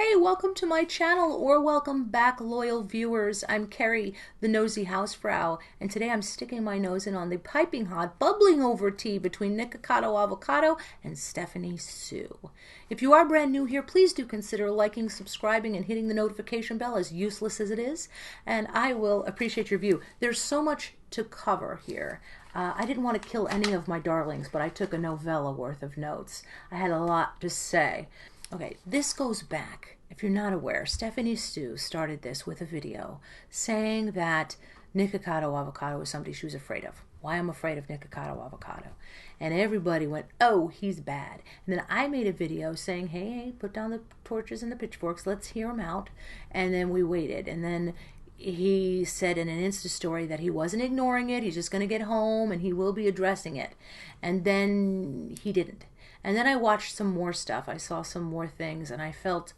Hey, welcome to my channel, or welcome back, loyal viewers. I'm Kerry, the nosy housefrau, and today I'm sticking my nose in on the piping hot, bubbling over tea between Nikocado Avocado and Stephanie Sue. If you are brand new here, please do consider liking, subscribing, and hitting the notification bell, as useless as it is, and I will appreciate your view. There's so much to cover here. I didn't want to kill any of my darlings, but I took a novella worth of notes. I had a lot to say. Okay, this goes back. If you're not aware, Stephanie Sue started this with a video saying that Nikocado Avocado was somebody she was afraid of. Why I'm afraid of Nikocado Avocado. And everybody went, oh, he's bad. And then I made a video saying, hey, put down the torches and the pitchforks, let's hear him out. And then we waited. And then he said in an Insta story that he wasn't ignoring it, he's just going to get home and he will be addressing it. And then he didn't. And then I watched some more stuff. I saw some more things, and I felt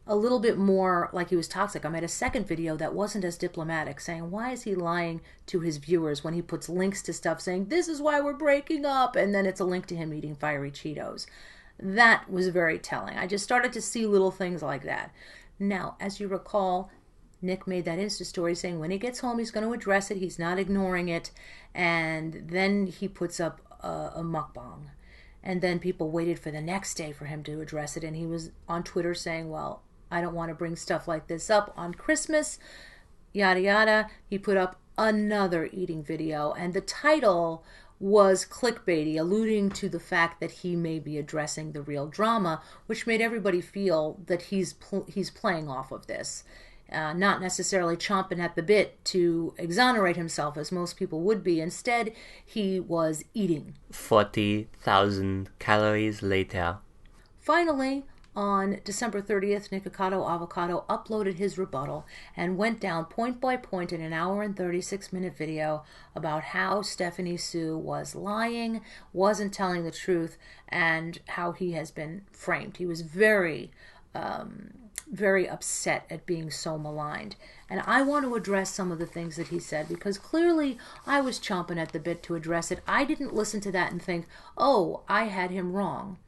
a little bit more like he was toxic. I made a second video that wasn't as diplomatic, saying, why is he lying to his viewers when he puts links to stuff saying, this is why we're breaking up, and then it's a link to him eating fiery Cheetos. That was very telling. I just started to see little things like that. Now, as you recall, Nick made that Insta story saying when he gets home, he's going to address it. He's not ignoring it. And then he puts up a mukbang. And then people waited for the next day for him to address it. And he was on Twitter saying, well, I don't want to bring stuff like this up on Christmas, yada, yada. He put up another eating video. And the title was clickbaity, alluding to the fact that he may be addressing the real drama, which made everybody feel that he's playing off of this. Not necessarily chomping at the bit to exonerate himself as most people would be. Instead, he was eating. 40,000 calories later. Finally, on December 30th, Nikocado Avocado uploaded his rebuttal and went down point by point in an hour and 36-minute video about how Stephanie Sue was lying, wasn't telling the truth, and how he has been framed. He was very upset at being so maligned. And I want to address some of the things that he said, because clearly I was chomping at the bit to address it. I didn't listen to that and think, oh, I had him wrong.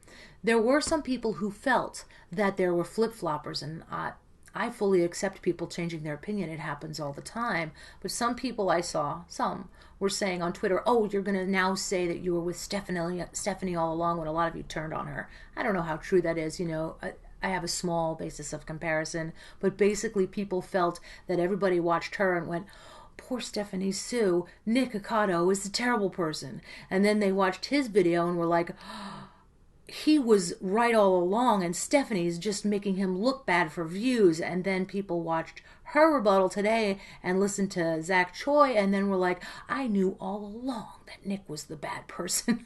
There were some people who felt that there were flip-floppers, and I fully accept people changing their opinion. It happens all the time. But some people I saw, some were saying on Twitter, oh, you're going to now say that you were with Stephanie all along when a lot of you turned on her. I don't know how true that is, you know. I have a small basis of comparison, but basically people felt that everybody watched her and went, poor Stephanie Sue, Nikocado is the terrible person. And then they watched his video and were like, oh, he was right all along and Stephanie's just making him look bad for views. And then people watched her rebuttal today and listened to Choi and then were like, I knew all along that Nick was the bad person.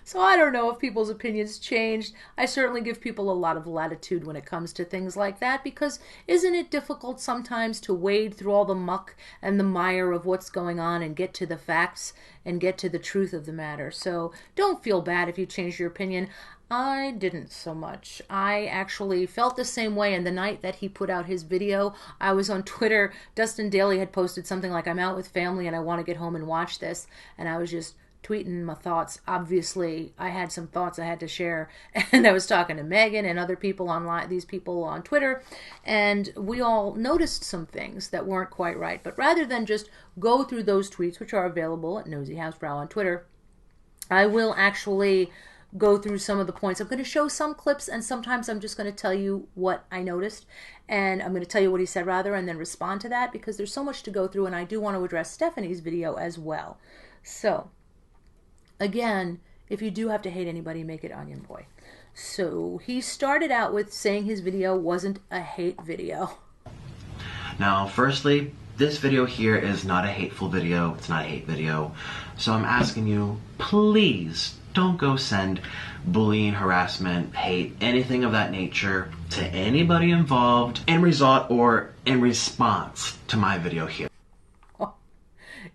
So I don't know if people's opinions changed. I certainly give people a lot of latitude when it comes to things like that, because isn't it difficult sometimes to wade through all the muck and the mire of what's going on and get to the facts and get to the truth of the matter? So don't feel bad if you change your opinion. I didn't so much. I actually felt the same way, and the night that he put out his video, I was on Twitter. Dustin Daly had posted something like, I'm out with family and I want to get home and watch this, and I was just tweeting my thoughts. Obviously, I had some thoughts I had to share, and I was talking to Megan and other people online, these people on Twitter, and we all noticed some things that weren't quite right. But rather than just go through those tweets, which are available at Nosy Housefrau on Twitter, I will actually go through some of the points. I'm going to show some clips, and sometimes I'm just going to tell you what I noticed, and I'm going to tell you what he said rather, and then respond to that, because there's so much to go through, and I do want to address Stephanie's video as well. So again, if you do have to hate anybody, make it Onion Boy. So he started out with saying his video wasn't a hate video. Now, firstly, this video here is not a hateful video. It's not a hate video. So I'm asking you, please don't go send bullying, harassment, hate, anything of that nature to anybody involved in result or in response to my video here. Oh,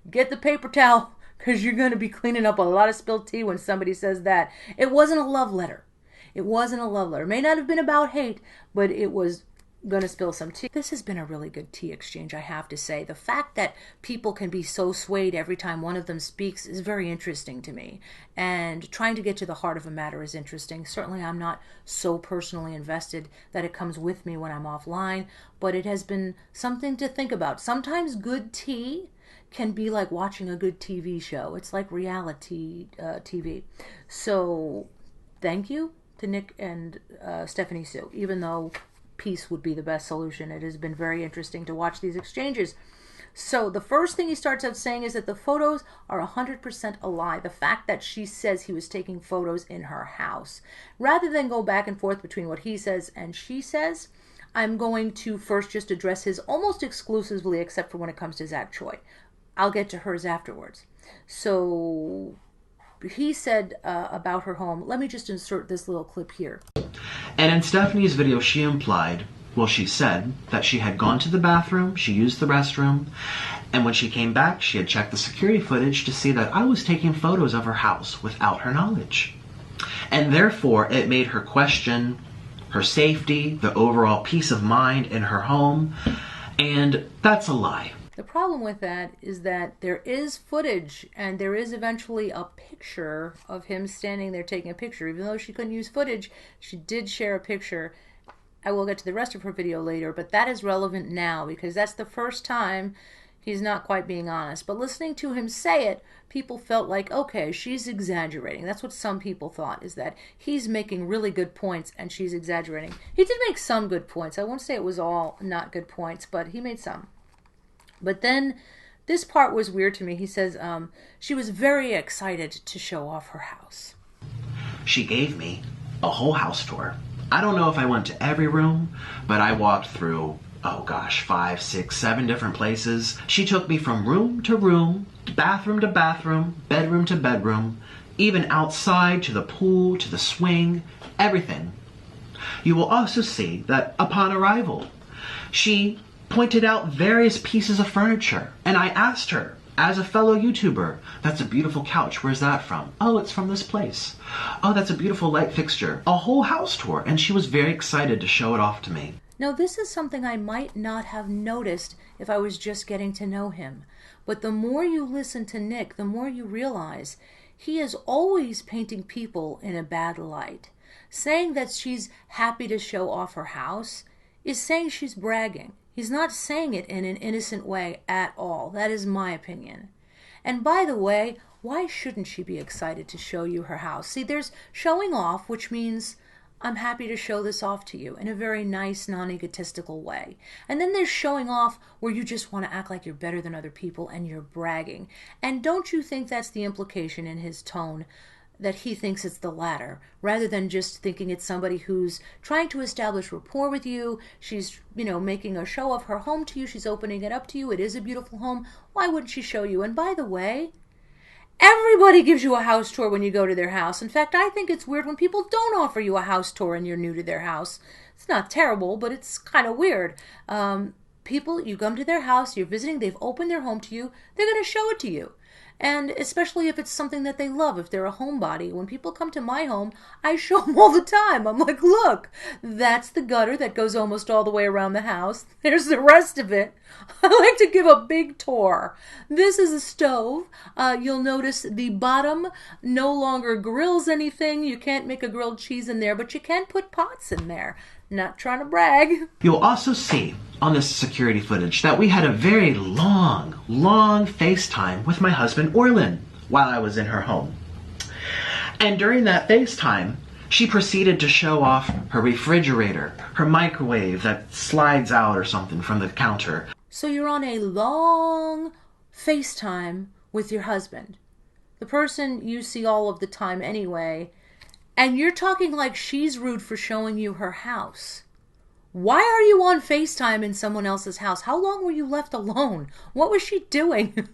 get the paper towel, because you're going to be cleaning up a lot of spilled tea when somebody says that. It wasn't a love letter. It wasn't a love letter. It may not have been about hate, but it was gonna spill some tea. This has been a really good tea exchange, I have to say. The fact that people can be so swayed every time one of them speaks is very interesting to me. And trying to get to the heart of a matter is interesting. Certainly I'm not so personally invested that it comes with me when I'm offline, but it has been something to think about. Sometimes good tea can be like watching a good TV show. It's like reality TV. So thank you to Nick and Stephanie Sue, even though peace would be the best solution. It has been very interesting to watch these exchanges. So the first thing he starts out saying is that the photos are 100% a lie. The fact that she says he was taking photos in her house. Rather than go back and forth between what he says and she says, I'm going to first just address his almost exclusively, except for when it comes to Zach Choi. I'll get to hers afterwards. So he said about her home, let me just insert this little clip here. And in Stephanie's video, she implied, well, she said that she had gone to the bathroom, she used the restroom, and when she came back, she had checked the security footage to see that I was taking photos of her house without her knowledge. And therefore, it made her question her safety, the overall peace of mind in her home, and that's a lie. The problem with that is that there is footage, and there is eventually a picture of him standing there taking a picture. Even though she couldn't use footage, she did share a picture. I will get to the rest of her video later, but that is relevant now because that's the first time he's not quite being honest. But listening to him say it, people felt like, okay, she's exaggerating. That's what some people thought, is that he's making really good points and she's exaggerating. He did make some good points. I won't say it was all not good points, but he made some. But then this part was weird to me. He says she was very excited to show off her house. She gave me a whole house tour. I don't know if I went to every room, but I walked through, 5, 6, 7 different places. She took me from room to room, bathroom to bathroom, bedroom to bedroom, even outside to the pool, to the swing, everything. You will also see that upon arrival, she pointed out various pieces of furniture, and I asked her, as a fellow YouTuber, that's a beautiful couch, where's that from? Oh, it's from this place. Oh, that's a beautiful light fixture. A whole house tour, and she was very excited to show it off to me. Now, this is something I might not have noticed if I was just getting to know him. But the more you listen to Nick, the more you realize he is always painting people in a bad light. Saying that she's happy to show off her house is saying she's bragging. He's not saying it in an innocent way at all. That is my opinion. And by the way, why shouldn't she be excited to show you her house? See, there's showing off, which means I'm happy to show this off to you in a very nice, non-egotistical way. And then there's showing off where you just want to act like you're better than other people and you're bragging. And don't you think that's the implication in his tone, that he thinks it's the latter, rather than just thinking it's somebody who's trying to establish rapport with you. She's, making a show of her home to you. She's opening it up to you. It is a beautiful home. Why wouldn't she show you? And by the way, everybody gives you a house tour when you go to their house. In fact, I think it's weird when people don't offer you a house tour and you're new to their house. It's not terrible, but it's kind of weird. People, you come to their house, you're visiting, they've opened their home to you, they're going to show it to you. And especially if it's something that they love, if they're a homebody. When people come to my home, I show them all the time. I'm like, look, that's the gutter that goes almost all the way around the house. There's the rest of it. I like to give a big tour. This is a stove. You'll notice the bottom no longer grills anything. You can't make a grilled cheese in there, but you can put pots in there. Not trying to brag. You'll also see on this security footage that we had a very long FaceTime with my husband Orlin while I was in her home. And during that FaceTime, she proceeded to show off her refrigerator, her microwave that slides out or something from the counter. So you're on a long FaceTime with your husband, the person you see all of the time anyway, and you're talking like she's rude for showing you her house. Why are you on FaceTime in someone else's house? How long were you left alone? What was she doing?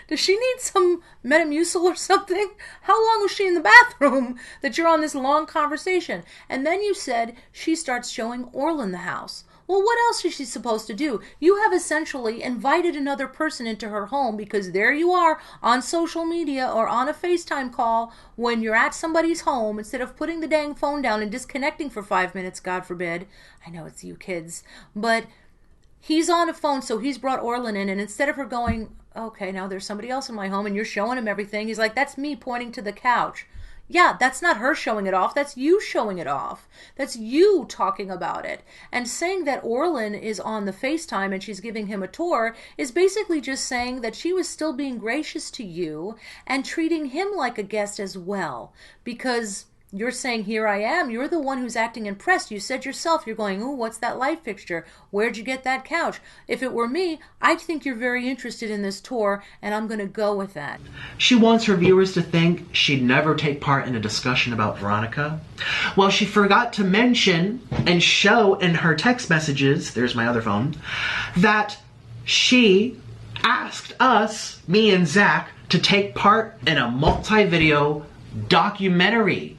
Does she need some Metamucil or something? How long was she in the bathroom that you're on this long conversation? And then you said she starts showing Orlin the house. Well, what else is she supposed to do? You have essentially invited another person into her home because there you are on social media or on a FaceTime call when you're at somebody's home, instead of putting the dang phone down and disconnecting for 5 minutes, God forbid. I know it's you kids, but he's on a phone, so he's brought Orlin in, and instead of her going, okay, now there's somebody else in my home and you're showing him everything, he's like, that's me pointing to the couch. Yeah, that's not her showing it off. That's you showing it off. That's you talking about it. And saying that Orlin is on the FaceTime and she's giving him a tour is basically just saying that she was still being gracious to you and treating him like a guest as well. Because you're saying, here I am. You're the one who's acting impressed. You said yourself, you're going, ooh, what's that light fixture? Where'd you get that couch? If it were me, I'd think you're very interested in this tour, and I'm going to go with that. She wants her viewers to think she'd never take part in a discussion about Veronica. Well, she forgot to mention and show in her text messages, there's my other phone, that she asked us, me and Zach, to take part in a multi-video documentary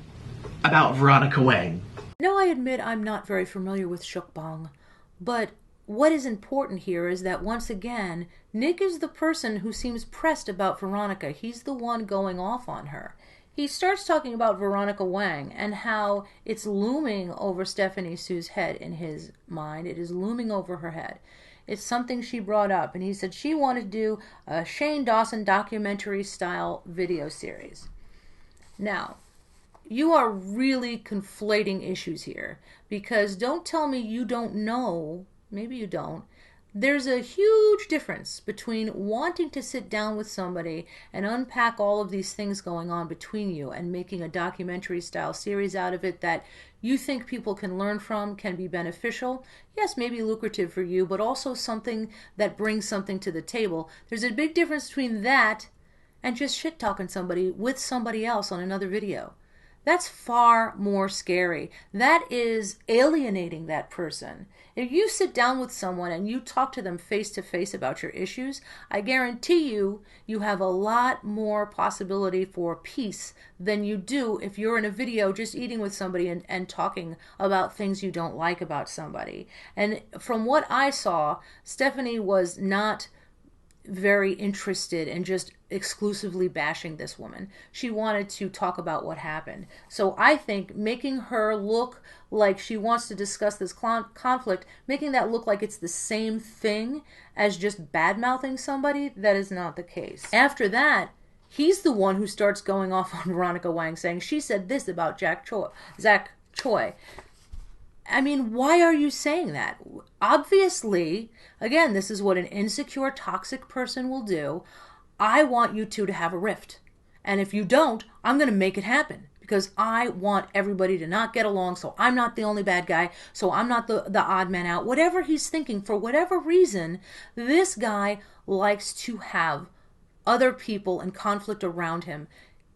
about Veronica Wang. Now, I admit I'm not very familiar with mukbang, but what is important here is that, once again, Nick is the person who seems pressed about Veronica. He's the one going off on her. He starts talking about Veronica Wang and how it's looming over Stephanie Sue's head in his mind. It is looming over her head. It's something she brought up, and he said she wanted to do a Shane Dawson documentary-style video series. Now, you are really conflating issues here, because don't tell me you don't know, maybe you don't, there's a huge difference between wanting to sit down with somebody and unpack all of these things going on between you and making a documentary style series out of it that you think people can learn from, can be beneficial, yes, maybe lucrative for you, but also something that brings something to the table. There's a big difference between that and just shit talking somebody with somebody else on another video. That's far more scary. That is alienating that person. If you sit down with someone and you talk to them face to face about your issues, I guarantee you, you have a lot more possibility for peace than you do if you're in a video just eating with somebody and talking about things you don't like about somebody. And from what I saw, Stephanie was not very interested in just exclusively bashing this woman. She wanted to talk about what happened. So I think making her look like she wants to discuss this conflict, making that look like it's the same thing as just bad-mouthing somebody, that is not the case. After that, he's the one who starts going off on Veronica Wang, saying she said this about Zach Choi. I mean, why are you saying that? Obviously, again, this is what an insecure, toxic person will do. I want you two to have a rift. And if you don't, I'm going to make it happen. Because I want everybody to not get along, so I'm not the only bad guy, so I'm not the odd man out. Whatever he's thinking, for whatever reason, this guy likes to have other people in conflict around him.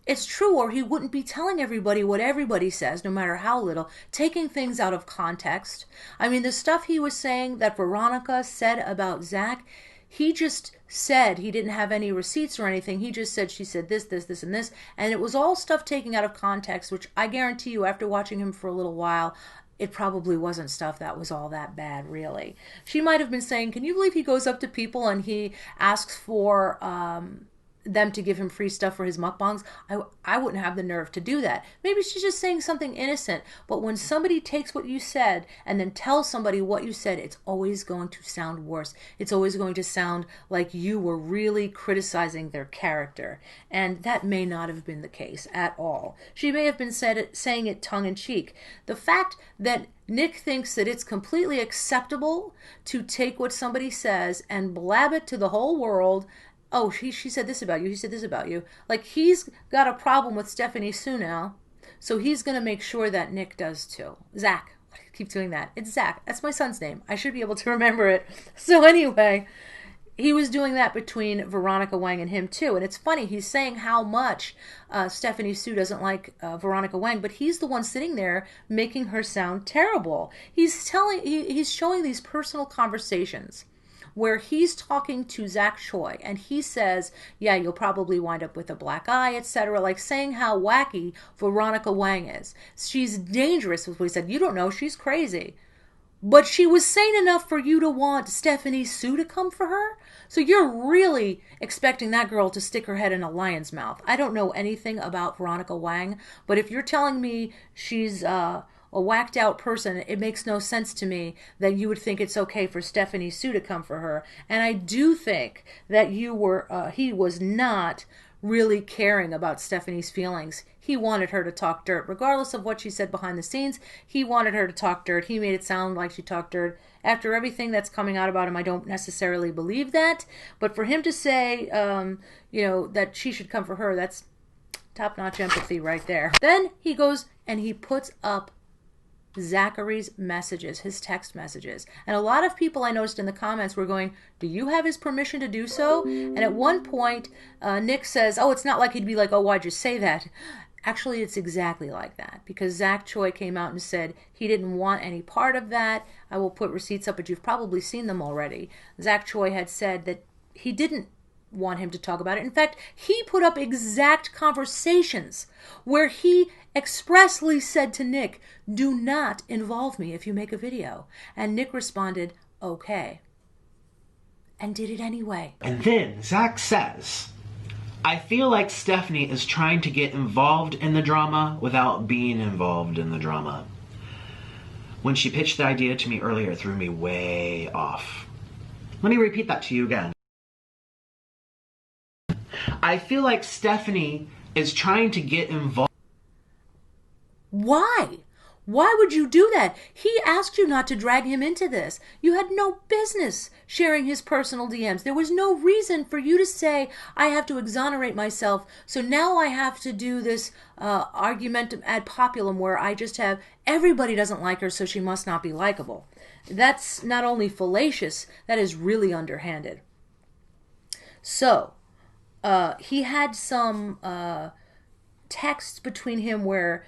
It's true, or he wouldn't be telling everybody what everybody says, no matter how little, taking things out of context. I mean, the stuff he was saying that Veronica said about Zach, he just said he didn't have any receipts or anything. He just said she said this, this, this, and this. And it was all stuff taken out of context, which I guarantee you, after watching him for a little while, it probably wasn't stuff that was all that bad, really. She might have been saying, can you believe he goes up to people and he asks for them to give him free stuff for his mukbangs? I wouldn't have the nerve to do that. Maybe she's just saying something innocent. But when somebody takes what you said and then tells somebody what you said, it's always going to sound worse. It's always going to sound like you were really criticizing their character. And that may not have been the case at all. She may have been saying it tongue-in-cheek. The fact that Nick thinks that it's completely acceptable to take what somebody says and blab it to the whole world. Oh, she said this about you, he said this about you. Like, he's got a problem with Stephanie Sue now, so he's going to make sure that Nick does too. Zach. I keep doing that. It's Zach. That's my son's name. I should be able to remember it. So anyway, he was doing that between Veronica Wang and him too. And it's funny, he's saying how much Stephanie Sue doesn't like Veronica Wang, but he's the one sitting there making her sound terrible. He's showing these personal conversations where he's talking to Zach Choi, and he says, yeah, you'll probably wind up with a black eye, etc., like saying how wacky Veronica Wang is. She's dangerous, was what he said. You don't know, she's crazy. But she was sane enough for you to want Stephanie Sue to come for her? So you're really expecting that girl to stick her head in a lion's mouth. I don't know anything about Veronica Wang, but if you're telling me she's a whacked out person, it makes no sense to me that you would think it's okay for Stephanie Sue to come for her. And I do think that he was not really caring about Stephanie's feelings. He wanted her to talk dirt. Regardless of what she said behind the scenes, he wanted her to talk dirt. He made it sound like she talked dirt. After everything that's coming out about him, I don't necessarily believe that. But for him to say, that she should come for her, that's top-notch empathy right there. Then he goes and he puts up Zachary's messages, his text messages. And a lot of people I noticed in the comments were going, do you have his permission to do so? And at one point, Nick says, oh, it's not like he'd be like, oh, why'd you say that? Actually, it's exactly like that, because Zach Choi came out and said he didn't want any part of that. I will put receipts up, but you've probably seen them already. Zach Choi had said that he didn't want him to talk about it. In fact, he put up exact conversations where he expressly said to Nick, do not involve me if you make a video. And Nick responded, okay. And did it anyway. And then Zach says, I feel like Stephanie is trying to get involved in the drama without being involved in the drama. When she pitched the idea to me earlier, it threw me way off. Let me repeat that to you again. I feel like Stephanie is trying to get involved. Why? Why would you do that? He asked you not to drag him into this. You had no business sharing his personal DMs. There was no reason for you to say, I have to exonerate myself, so now I have to do this argumentum ad populum where I just have, everybody doesn't like her, so she must not be likable. That's not only fallacious, that is really underhanded. So, he had some texts between him where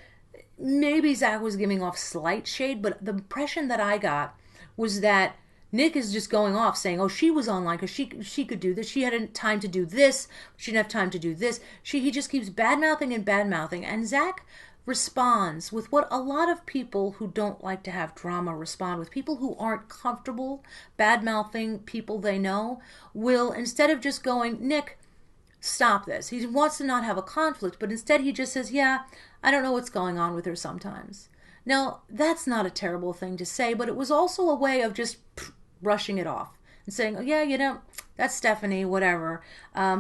maybe Zach was giving off slight shade, but the impression that I got was that Nick is just going off saying, oh, she was online because she could do this. She had time to do this. She didn't have time to do this. He just keeps bad-mouthing and bad-mouthing. And Zach responds with what a lot of people who don't like to have drama respond with. People who aren't comfortable bad-mouthing people they know will, instead of just going, Nick, stop this. He wants to not have a conflict, but instead he just says, yeah, I don't know what's going on with her sometimes. Now, that's not a terrible thing to say, but it was also a way of just brushing it off and saying, oh, yeah, that's Stephanie, whatever.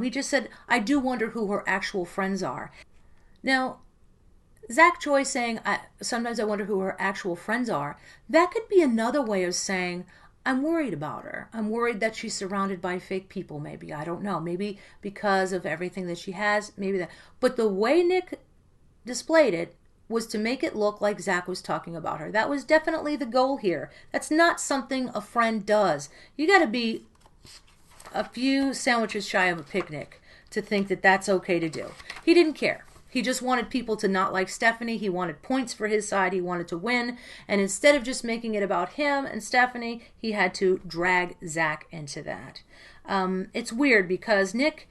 He just said, I do wonder who her actual friends are. Now, Zach Choi saying, sometimes I wonder who her actual friends are, that could be another way of saying, I'm worried about her. I'm worried that she's surrounded by fake people, maybe. I don't know. Maybe because of everything that she has, maybe that. But the way Nick displayed it was to make it look like Zach was talking about her. That was definitely the goal here. That's not something a friend does. You got to be a few sandwiches shy of a picnic to think that that's okay to do. He didn't care. He just wanted people to not like Stephanie. He wanted points for his side. He wanted to win. And instead of just making it about him and Stephanie, he had to drag Zach into that. It's weird because Nick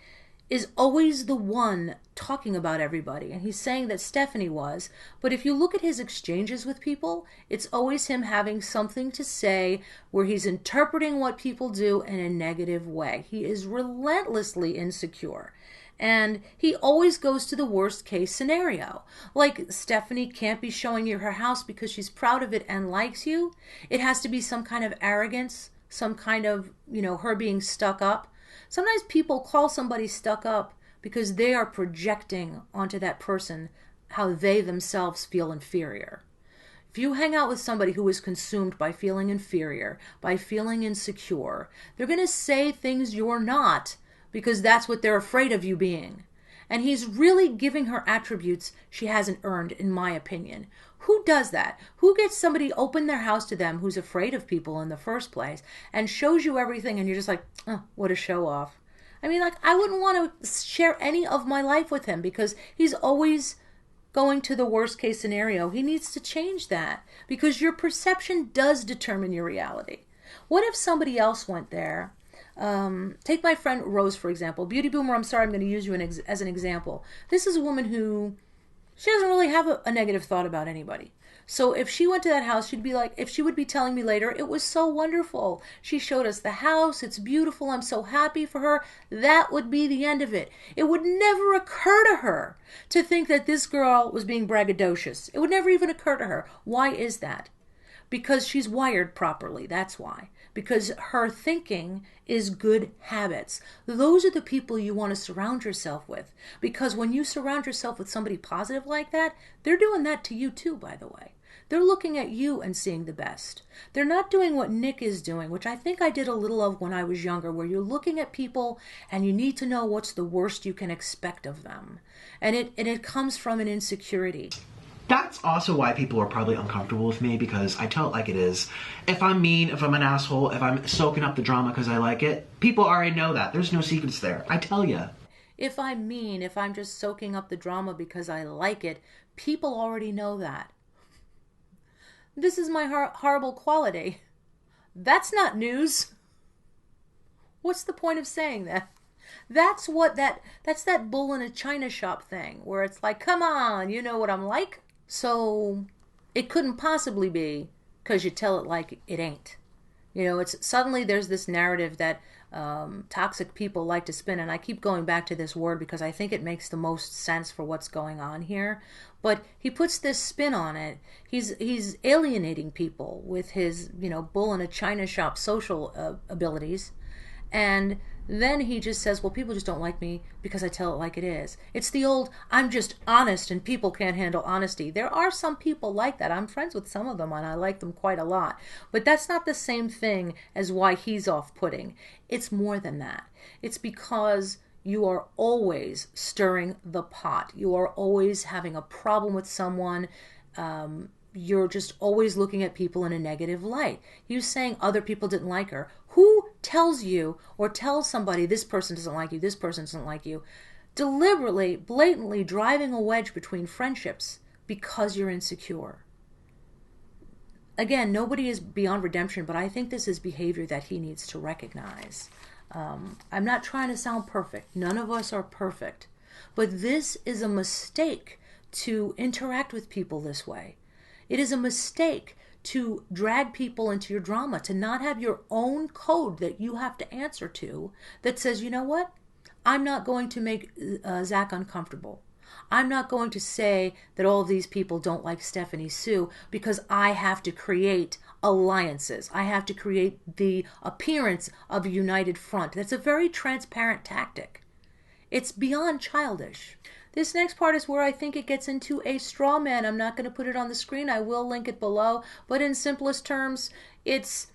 is always the one talking about everybody. And he's saying that Stephanie was. But if you look at his exchanges with people, it's always him having something to say where he's interpreting what people do in a negative way. He is relentlessly insecure. And he always goes to the worst case scenario. Like, Stephanie can't be showing you her house because she's proud of it and likes you. It has to be some kind of arrogance, some kind of, her being stuck up. Sometimes people call somebody stuck up because they are projecting onto that person how they themselves feel inferior. If you hang out with somebody who is consumed by feeling inferior, by feeling insecure, they're going to say things you're not, because that's what they're afraid of you being. And he's really giving her attributes she hasn't earned, in my opinion. Who does that? Who gets somebody open their house to them who's afraid of people in the first place and shows you everything and you're just like, oh, what a show off. I mean, I wouldn't want to share any of my life with him because he's always going to the worst case scenario. He needs to change that because your perception does determine your reality. What if somebody else went there? Take my friend Rose, for example. Beauty Boomer, I'm sorry, I'm going to use you as an example. This is a woman who She doesn't really have a negative thought about anybody. So if she went to that house, she'd be like, if she would be telling me later, it was so wonderful. She showed us the house. It's beautiful. I'm so happy for her. That would be the end of it. It would never occur to her to think that this girl was being braggadocious. It would never even occur to her. Why is that? Because she's wired properly. That's why. Because her thinking is good habits. Those are the people you want to surround yourself with. Because when you surround yourself with somebody positive like that, they're doing that to you too, by the way. They're looking at you and seeing the best. They're not doing what Nick is doing, which I think I did a little of when I was younger, where you're looking at people and you need to know what's the worst you can expect of them. And it comes from an insecurity. That's also why people are probably uncomfortable with me, because I tell it like it is. If I'm mean, if I'm an asshole, if I'm soaking up the drama because I like it, people already know that. There's no secrets there. I tell you. If I'm mean, if I'm just soaking up the drama because I like it, people already know that. This is my horrible quality. That's not news. What's the point of saying that? That's that bull in a china shop thing, where it's like, come on, you know what I'm like? So it couldn't possibly be because you tell it like it ain't. You know, it's suddenly there's this narrative that toxic people like to spin, and I keep going back to this word because I think it makes the most sense for what's going on here. But he puts this spin on it. He's alienating people with his, bull in a china shop social abilities, and then he just says, well, people just don't like me because I tell it like it is. It's the old, I'm just honest and people can't handle honesty. There are some people like that. I'm friends with some of them and I like them quite a lot. But that's not the same thing as why he's off-putting. It's more than that. It's because you are always stirring the pot. You are always having a problem with someone. You're just always looking at people in a negative light. You're saying other people didn't like her. Who tells you or tells somebody this person doesn't like you, this person doesn't like you? Deliberately, blatantly driving a wedge between friendships because you're insecure. Again, nobody is beyond redemption, but I think this is behavior that he needs to recognize. I'm not trying to sound perfect. None of us are perfect. But this is a mistake to interact with people this way. It is a mistake to drag people into your drama, to not have your own code that you have to answer to that says, you know what? I'm not going to make Zach uncomfortable. I'm not going to say that all of these people don't like Stephanie Sue because I have to create alliances. I have to create the appearance of a united front. That's a very transparent tactic. It's beyond childish. This next part is where I think it gets into a straw man. I'm not going to put it on the screen. I will link it below. But in simplest terms, it's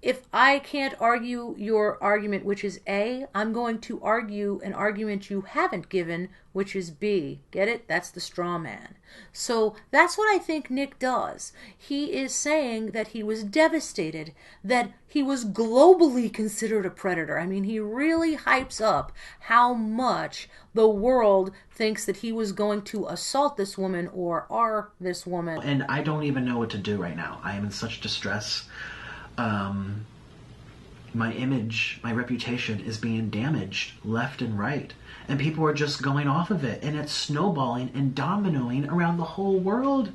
if I can't argue your argument, which is A, I'm going to argue an argument you haven't given, which is B. Get it? That's the straw man. So that's what I think Nick does. He is saying that he was devastated, that he was globally considered a predator. I mean, he really hypes up how much the world thinks that he was going to assault this woman or are this woman. And I don't even know what to do right now. I am in such distress. My image, my reputation is being damaged left and right. And people are just going off of it. And it's snowballing and dominoing around the whole world.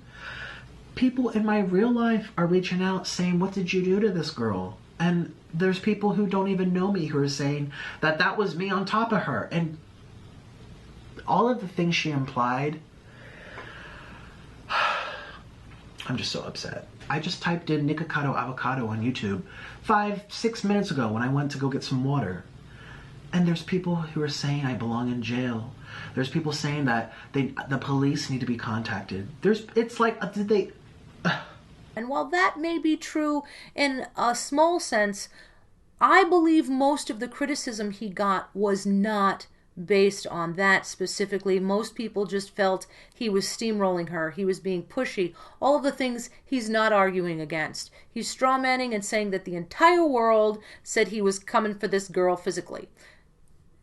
People in my real life are reaching out saying, what did you do to this girl? And there's people who don't even know me who are saying that that was me on top of her. And all of the things she implied, I'm just so upset. I just typed in Nikocado Avocado on YouTube 5-6 minutes ago when I went to go get some water. And there's people who are saying I belong in jail. There's people saying that the police need to be contacted. It's like, did they... And while that may be true in a small sense, I believe most of the criticism he got was not based on that specifically. Most people just felt he was steamrolling her, he was being pushy, all of the things he's not arguing against. He's strawmanning and saying that the entire world said he was coming for this girl physically.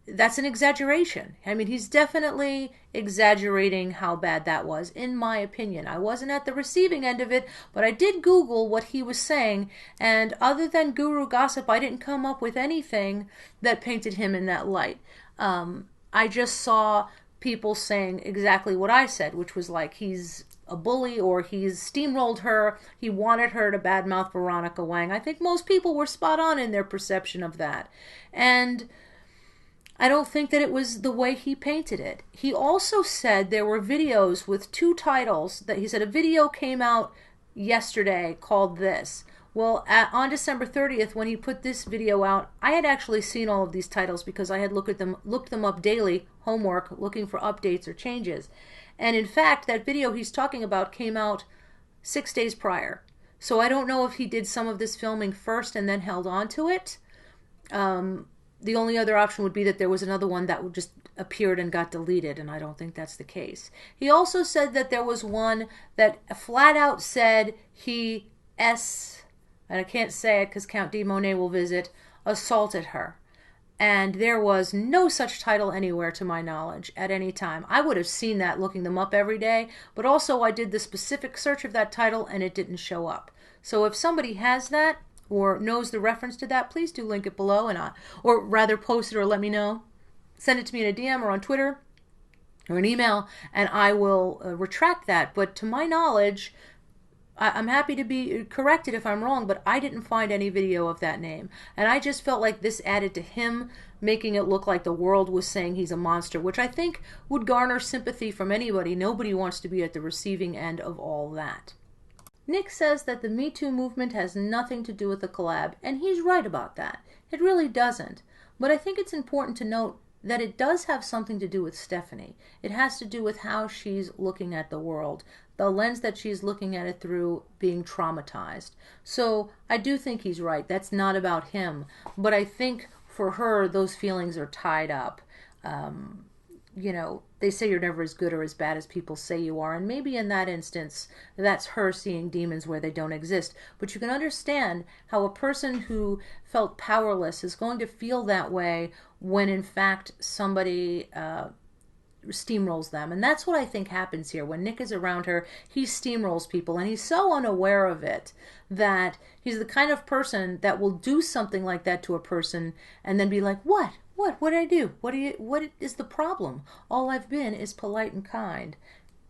That's an exaggeration. I mean, he's definitely exaggerating how bad that was, in my opinion. I wasn't at the receiving end of it, but I did Google what he was saying, and other than guru gossip, I didn't come up with anything that painted him in that light. I just saw people saying exactly what I said, which was like he's a bully or he's steamrolled her. He wanted her to badmouth Veronica Wang. I think most people were spot on in their perception of that. And I don't think that it was the way he painted it. He also said there were videos with 2 titles that he said a video came out yesterday called this. Well, on December 30th, when he put this video out, I had actually seen all of these titles because I had looked them up daily, homework, looking for updates or changes. And in fact, that video he's talking about came out 6 days prior. So I don't know if he did some of this filming first and then held on to it. The only other option would be that there was another one that just appeared and got deleted, and I don't think that's the case. He also said that there was one that flat out said and I can't say it because Count D. Monet will visit, assaulted her. And there was no such title anywhere to my knowledge at any time. I would have seen that looking them up every day, but also I did the specific search of that title and it didn't show up. So if somebody has that or knows the reference to that, please do link it below, or rather post it or let me know. Send it to me in a DM or on Twitter or an email, and I will retract that. But to my knowledge, I'm happy to be corrected if I'm wrong, but I didn't find any video of that name. And I just felt like this added to him making it look like the world was saying he's a monster, which I think would garner sympathy from anybody. Nobody wants to be at the receiving end of all that. Nick says that the Me Too movement has nothing to do with the collab, and he's right about that. It really doesn't. But I think it's important to note that it does have something to do with Stephanie. It has to do with how she's looking at the world, the lens that she's looking at it through, being traumatized. So I do think he's right. That's not about him. But I think for her, those feelings are tied up. You know, they say you're never as good or as bad as people say you are. And maybe in that instance, that's her seeing demons where they don't exist. But you can understand how a person who felt powerless is going to feel that way when in fact somebody steamrolls them. And that's what I think happens here. When Nick is around her, he steamrolls people, and he's so unaware of it that he's the kind of person that will do something like that to a person and then be like, what did I do? What is the problem? All I've been is polite and kind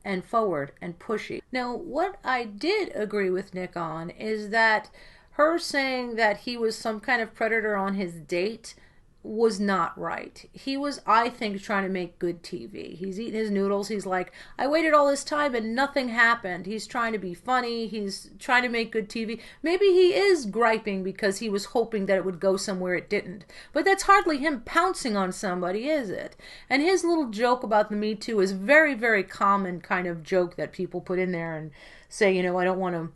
and forward and pushy. Now, what I did agree with Nick on is that her saying that he was some kind of predator on his date was not right. He was, I think, trying to make good TV. He's eating his noodles. He's like, I waited all this time and nothing happened. He's trying to be funny. He's trying to make good TV. Maybe he is griping because he was hoping that it would go somewhere it didn't. But that's hardly him pouncing on somebody, is it? And his little joke about the Me Too is very, very common kind of joke that people put in there and say, you know, I don't want to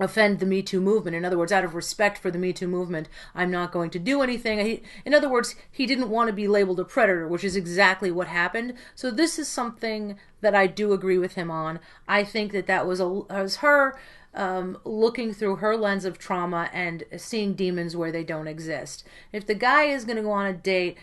offend the Me Too movement. In other words, out of respect for the Me Too movement, I'm not going to do anything. In other words, he didn't want to be labeled a predator, which is exactly what happened. So this is something that I do agree with him on. I think that was her looking through her lens of trauma and seeing demons where they don't exist. If the guy is going to go on a date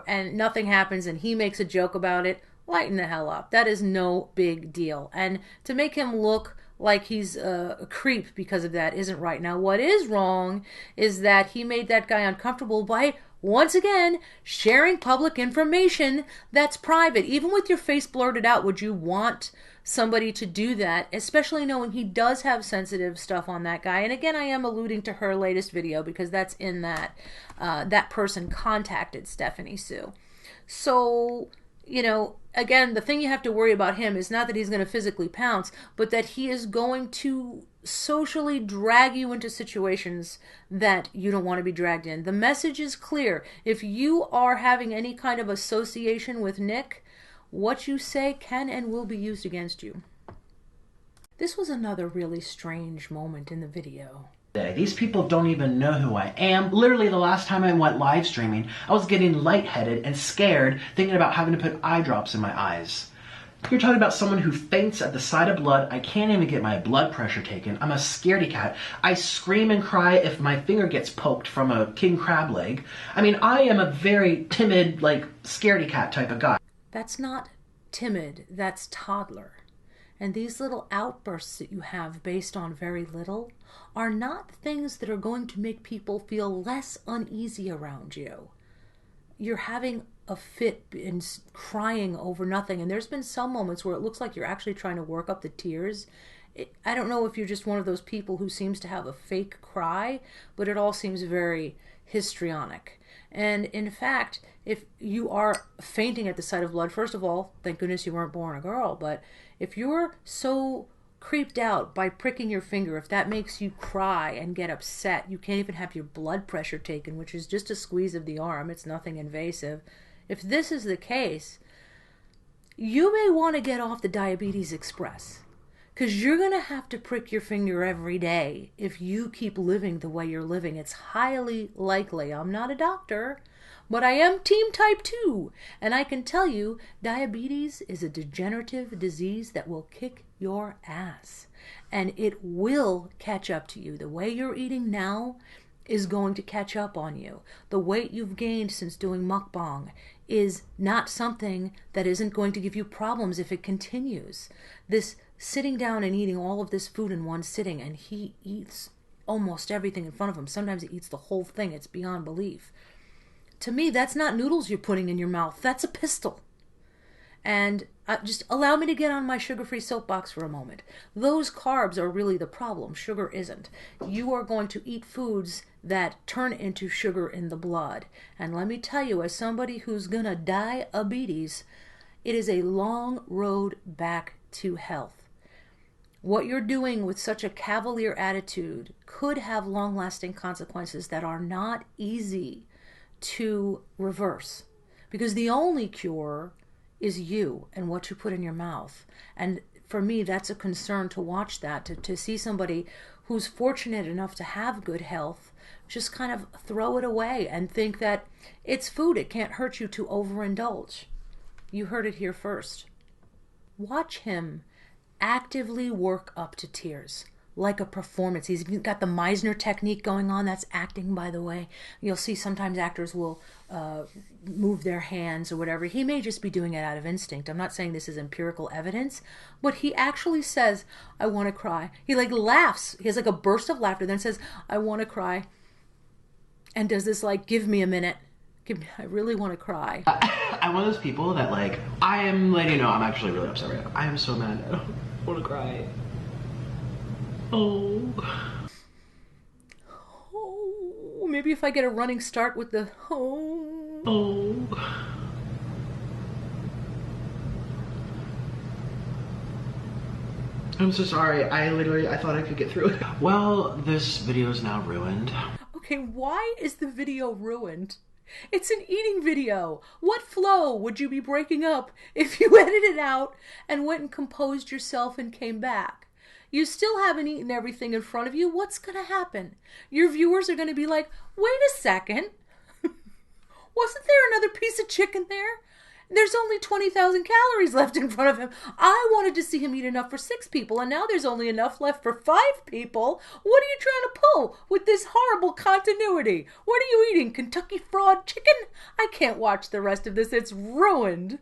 and nothing happens and he makes a joke about it, lighten the hell up. That is no big deal. And to make him look like he's a creep because of that isn't right. Now, what is wrong is that he made that guy uncomfortable by, once again, sharing public information that's private. Even with your face blurted out, would you want somebody to do that, especially knowing he does have sensitive stuff on that guy? And again, I am alluding to her latest video because that's in that that person contacted Stephanie Sue. So, you know, again, the thing you have to worry about him is not that he's going to physically pounce, but that he is going to socially drag you into situations that you don't want to be dragged in. The message is clear. If you are having any kind of association with Nick, what you say can and will be used against you. This was another really strange moment in the video. These people don't even know who I am. Literally, the last time I went live streaming, I was getting lightheaded and scared, thinking about having to put eye drops in my eyes. You're talking about someone who faints at the sight of blood. I can't even get my blood pressure taken. I'm a scaredy cat. I scream and cry if my finger gets poked from a king crab leg. I mean, I am a very timid, like, scaredy cat type of guy. That's not timid. That's toddler. And these little outbursts that you have based on very little are not things that are going to make people feel less uneasy around you. you're having a fit and crying over nothing. And there's been some moments where it looks like you're actually trying to work up the tears. I don't know if you're just one of those people who seems to have a fake cry, but it all seems very histrionic. And in fact, if you are fainting at the sight of blood, first of all, thank goodness you weren't born a girl, but if you're so creeped out by pricking your finger, if that makes you cry and get upset, you can't even have your blood pressure taken, which is just a squeeze of the arm, it's nothing invasive. If this is the case, you may want to get off the Diabetes Express, because you're going to have to prick your finger every day if you keep living the way you're living. It's highly likely. I'm not a doctor, but I am team type 2. And I can tell you, diabetes is a degenerative disease that will kick your ass. And it will catch up to you. The way you're eating now is going to catch up on you. The weight you've gained since doing mukbang is not something that isn't going to give you problems if it continues. This sitting down and eating all of this food in one sitting, and he eats almost everything in front of him. Sometimes he eats the whole thing. It's beyond belief. To me, that's not noodles you're putting in your mouth. That's a pistol. And just allow me to get on my sugar-free soapbox for a moment. Those carbs are really the problem. Sugar isn't. You are going to eat foods that turn into sugar in the blood. And let me tell you, as somebody who's going to die of diabetes, it is a long road back to health. What you're doing with such a cavalier attitude could have long-lasting consequences that are not easy to reverse. Because the only cure is you and what you put in your mouth. And for me, that's a concern to watch that, to see somebody who's fortunate enough to have good health just kind of throw it away and think that it's food, it can't hurt you to overindulge. You heard it here first. Watch him actively work up to tears, like a performance. He's got the Meisner technique going on. That's acting, by the way. You'll see sometimes actors will move their hands or whatever. He may just be doing it out of instinct. I'm not saying this is empirical evidence, but he actually says, I want to cry. He like laughs. He has like a burst of laughter, then says, I want to cry. And does this like, give me a minute. I really want to cry. I'm one of those people that like, I am letting you know I'm actually really upset right now. I am so mad. I don't want to cry. Oh, maybe if I get a running start with the I'm so sorry. I thought I could get through it. Well, this video is now ruined. Okay, why is the video ruined? It's an eating video. What flow would you be breaking up if you edited out and went and composed yourself and came back? You still haven't eaten everything in front of you. What's going to happen? Your viewers are going to be like, wait a second. Wasn't there another piece of chicken there? There's only 20,000 calories left in front of him. I wanted to see him eat enough for 6 people, and now there's only enough left for 5 people. What are you trying to pull with this horrible continuity? What are you eating, Kentucky Fried Chicken? I can't watch the rest of this. It's ruined.